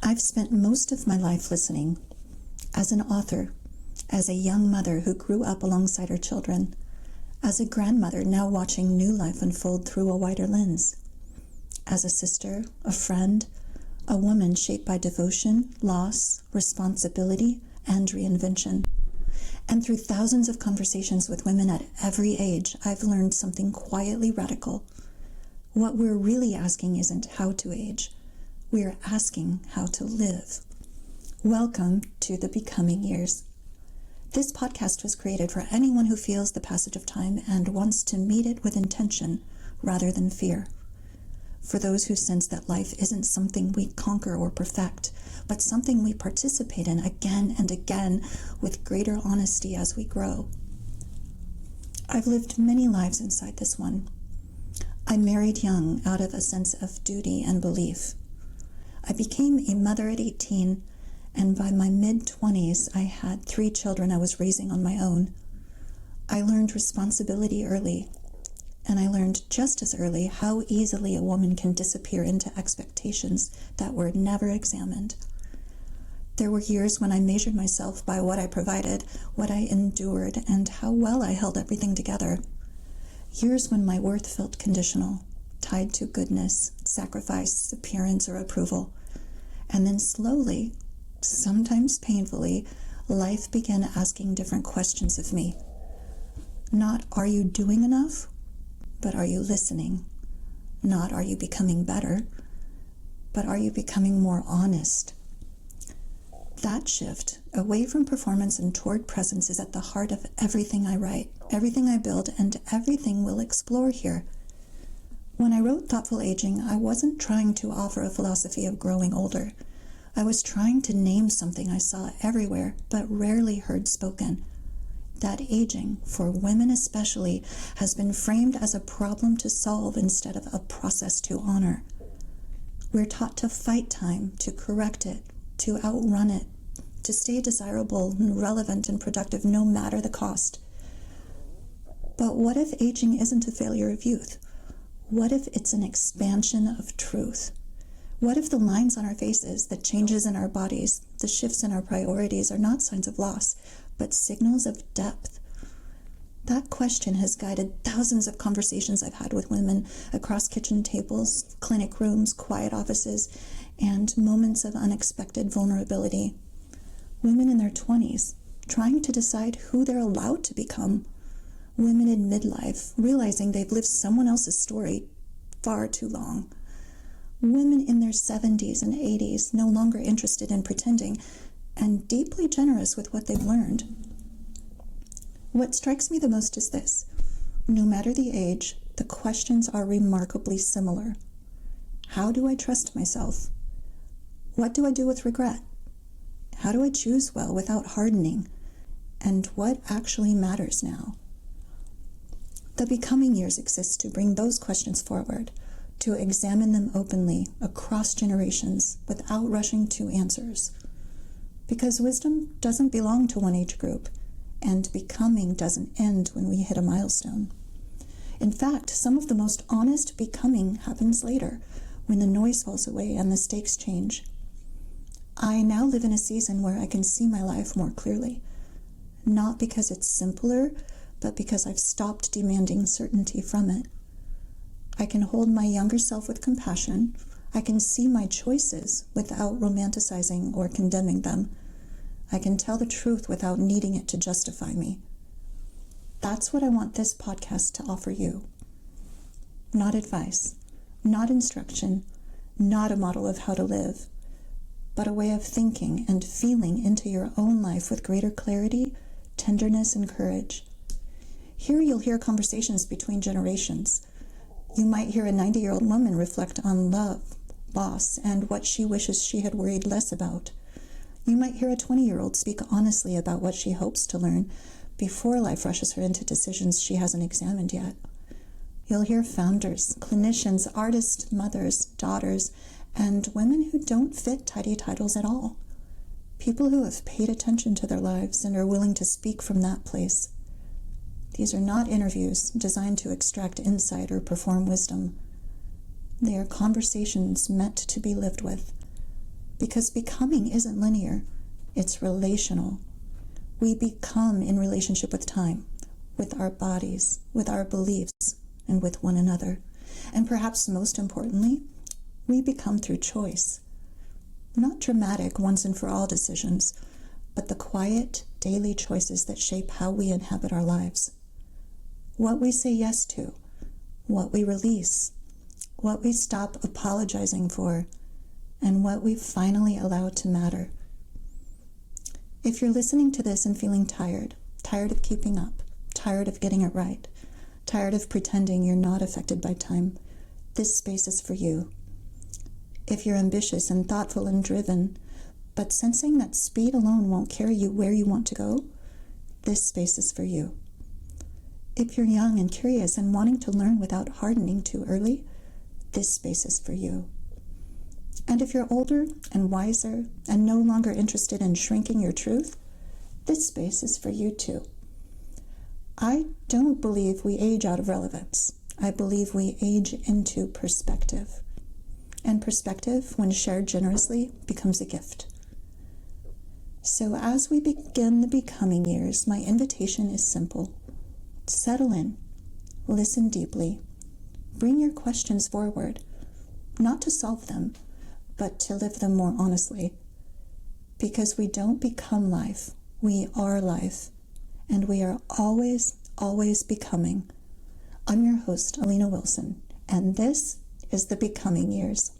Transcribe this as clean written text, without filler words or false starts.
I've spent most of my life listening, as an author, as a young mother who grew up alongside her children, as a grandmother now watching new life unfold through a wider lens, as a sister, a friend, a woman shaped by devotion, loss, responsibility, and reinvention. And through thousands of conversations with women at every age, I've learned something quietly radical. What we're really asking isn't how to age. We're asking how to live. Welcome to the Becoming Years. This podcast was created for anyone who feels the passage of time and wants to meet it with intention rather than fear. For those who sense that life isn't something we conquer or perfect, but something we participate in again and again with greater honesty as we grow. I've lived many lives inside this one. I married young out of a sense of duty and belief. I became a mother at 18, and by my mid-20s, I had 3 children I was raising on my own. I learned responsibility early, and I learned just as early how easily a woman can disappear into expectations that were never examined. There were years when I measured myself by what I provided, what I endured, and how well I held everything together. Years when my worth felt conditional, tied to goodness, sacrifice, appearance, or approval. And then slowly, sometimes painfully, life began asking different questions of me. Not, are you doing enough? But are you listening? Not, are you becoming better? But are you becoming more honest? That shift, away from performance and toward presence, is at the heart of everything I write, everything I build, and everything we'll explore here. When I wrote Thoughtful Aging, I wasn't trying to offer a philosophy of growing older. I was trying to name something I saw everywhere, but rarely heard spoken. That aging, for women especially, has been framed as a problem to solve instead of a process to honor. We're taught to fight time, to correct it, to outrun it, to stay desirable and relevant and productive no matter the cost. But what if aging isn't a failure of youth? What if it's an expansion of truth? What if the lines on our faces, the changes in our bodies, the shifts in our priorities are not signs of loss, but signals of depth? That question has guided thousands of conversations I've had with women across kitchen tables, clinic rooms, quiet offices, and moments of unexpected vulnerability. Women in their 20s, trying to decide who they're allowed to become. Women in midlife, realizing they've lived someone else's story far too long. Women in their 70s and 80s, no longer interested in pretending, and deeply generous with what they've learned. What strikes me the most is this. No matter the age, the questions are remarkably similar. How do I trust myself? What do I do with regret? How do I choose well without hardening? And what actually matters now? The Becoming Years exists to bring those questions forward, to examine them openly across generations without rushing to answers. Because wisdom doesn't belong to one age group, and becoming doesn't end when we hit a milestone. In fact, some of the most honest becoming happens later, when the noise falls away and the stakes change. I now live in a season where I can see my life more clearly, not because it's simpler, but because I've stopped demanding certainty from it. I can hold my younger self with compassion. I can see my choices without romanticizing or condemning them. I can tell the truth without needing it to justify me. That's what I want this podcast to offer you. Not advice, not instruction, not a model of how to live, but a way of thinking and feeling into your own life with greater clarity, tenderness, and courage. Here you'll hear conversations between generations. You might hear a 90-year-old woman reflect on love, loss, and what she wishes she had worried less about. You might hear a 20-year-old speak honestly about what she hopes to learn before life rushes her into decisions she hasn't examined yet. You'll hear founders, clinicians, artists, mothers, daughters, and women who don't fit tidy titles at all. People who have paid attention to their lives and are willing to speak from that place. These are not interviews designed to extract insight or perform wisdom. They are conversations meant to be lived with. Because becoming isn't linear, it's relational. We become in relationship with time, with our bodies, with our beliefs, and with one another. And perhaps most importantly, we become through choice. Not dramatic once and for all decisions, but the quiet, daily choices that shape how we inhabit our lives. What we say yes to, what we release, what we stop apologizing for, and what we finally allow to matter. If you're listening to this and feeling tired of keeping up, tired of getting it right, tired of pretending you're not affected by time, this space is for you. If you're ambitious and thoughtful and driven, but sensing that speed alone won't carry you where you want to go, this space is for you. If you're young and curious and wanting to learn without hardening too early, this space is for you. And if you're older and wiser and no longer interested in shrinking your truth, this space is for you too. I don't believe we age out of relevance. I believe we age into perspective. And perspective, when shared generously, becomes a gift. So as we begin the becoming years, my invitation is simple. Settle in, listen deeply, bring your questions forward, not to solve them, but to live them more honestly. Because we don't become life, we are life, and we are always, always becoming. I'm your host, Alina Wilson, and this is the Becoming Years.